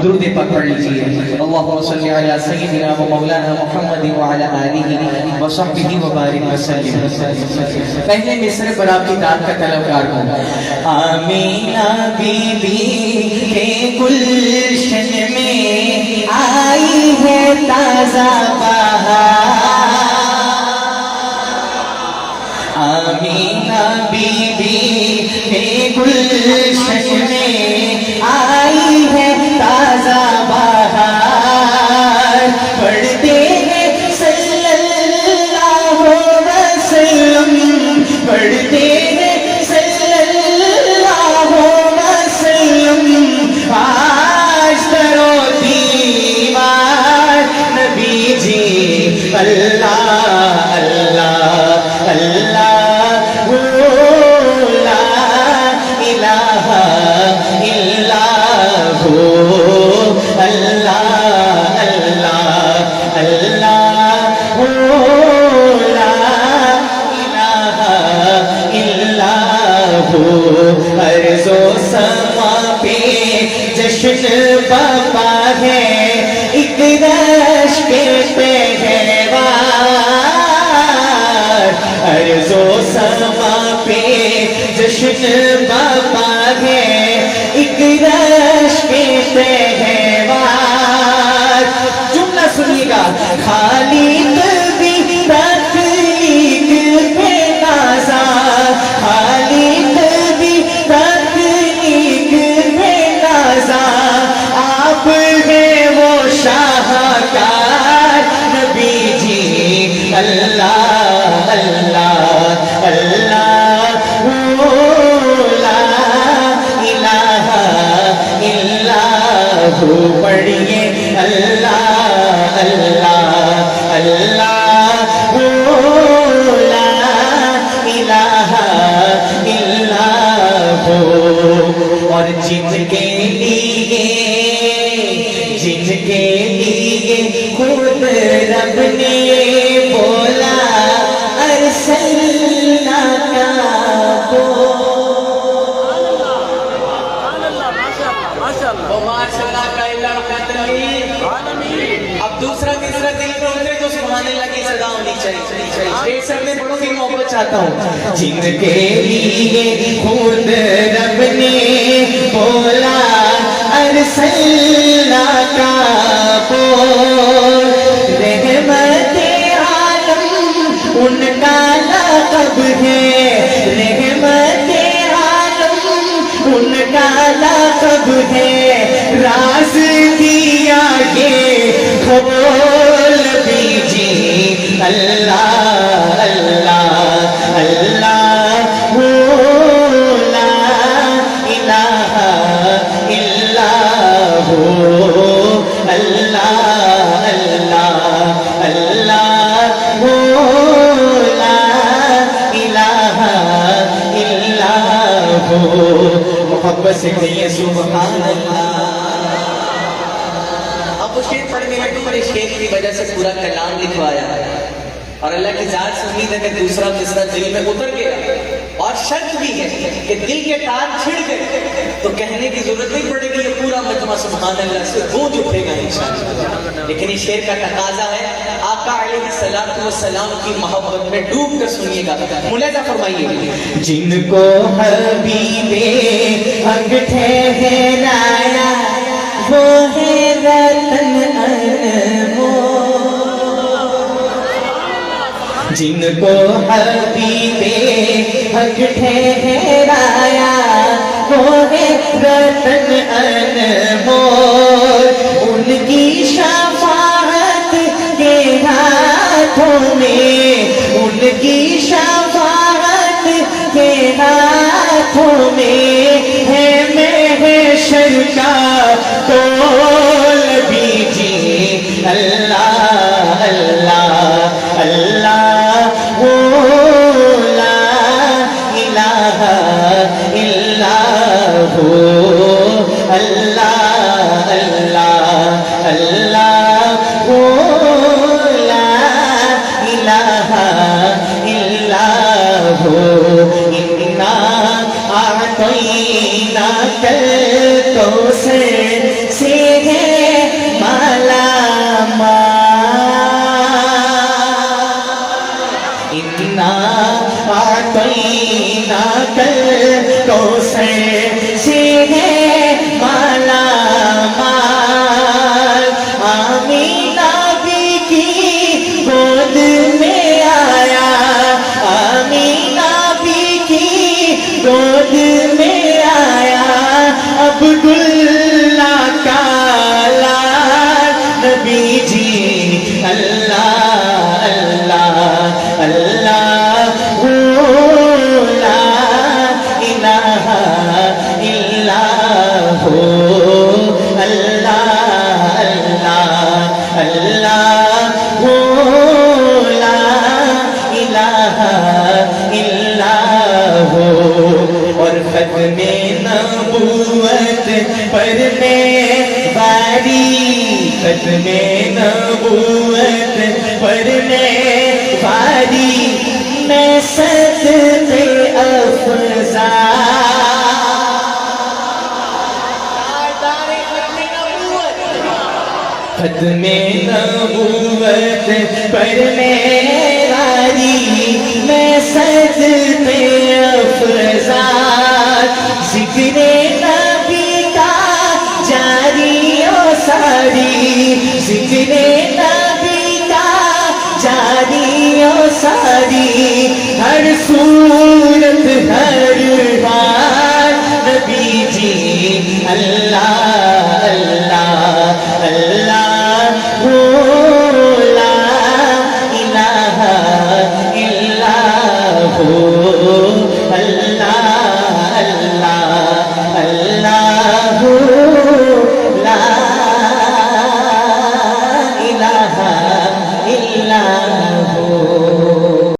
درود پاک پڑھ لیجیے. اللہم صلی علی سیدنا و مولانا محمد وعلی آلہ وصحبہ وبارک وسلم. پہلے مصرع پر آپ کی داد کا طلبگار ہوں. آمینہ بی بی کے گلشن میں آئی ہے تازہ بہار. آمینہ بی بی کے گلشن میں آئی ہے تازہ بہار. پڑھتے ہیں صلی اللہ وسلم, پڑھتے ہیں صلی اللہ وسلم. آج ترو دیوار نبی جی اللہ اللہ اللہ ارض و سما پہ جشن بپا ہے, ایک رشک پہلوار. ارض و سما پہ جشن بپا ہے, ایک رشک پہلوار. جملہ سنیے گا. خالق بھی تخلیق پہ نازا, خالق آپ ہیں وہ شاہکار نبی جی اللہ اللہ اللہ لا الہ الا ہو. پڑھیے اللہ اللہ اللہ لا الہ الا ہو. اور جن کے لیے خود رب نے بولا ارسلنا کا اب دوسرا تیسرا دل میں اترے تو سبحان اللہ کی صدا ہونی چاہیے. ایک سب میں بڑوں کی محبت چاہتا ہوں. جن کے لیے خود رب نے بولا ارسلنا کا بول, رحمت عالم ان کا لقب ہے, رحمت عالم ان کا لقب ہے. راز دیا یہ کھول دیجیے اللہ اللہ اللہ لا الہ الا ہو. اللہ اللہ اللہ لا الہ الا ہو. محبت سے کہیے سبحان اللہ. اب وہ شعر پڑھنے لگے اور اس شعر کی وجہ سے پورا کلام لکھوایا اور اللہ کی ذات سے امید ہے کہ دوسرا تیسرا دل میں اتر گیا. اور شرط بھی ہے کہ دل کے تار چھڑ گئے تو کہنے کی ضرورت نہیں پڑے گی, یہ پورا مجمع سبحان اللہ سے گونج اٹھے گا انشاءاللہ. لیکن اس شعر کا تقاضا ہے آقا علیہ الصلوۃ والسلام کی محبت میں ڈوب کر سنیے گا. ملاحظہ فرمائیے. جن کو حبیب حق ٹھہرایا وہ ہے رتن انمول. جن کو حبیب حق ٹھہرایا وہ ہے رتن انمول. ان کی شفاعت کے ہاتھوں میں, ان کی شفاعت کے ہاتھوں میں ہے محشر کا تول دیجیے اللہ اللہ اللہ لا الہ الا ہو. اللہ آتینا کل کوثر سے ہے مالا مال آمینہ بی کی گود میں آیا آمینہ بی کی گود میں آیا عبداللہ کا لال نبی جی اللہ اللہ اللہ لا الہ الا ہو اللہ اللہ اللہ لا الہ الا ہو اور ختم نبوت پر میں باری ختم نبوت پر میں باری میں صدقے افضا ختم نبوت پر میں باری میں صدقے افضا ذکر نبی کا جاری و ساری ذکر نبی کا جاری و ساری ہر صورت ہر حال نبی جی اللہ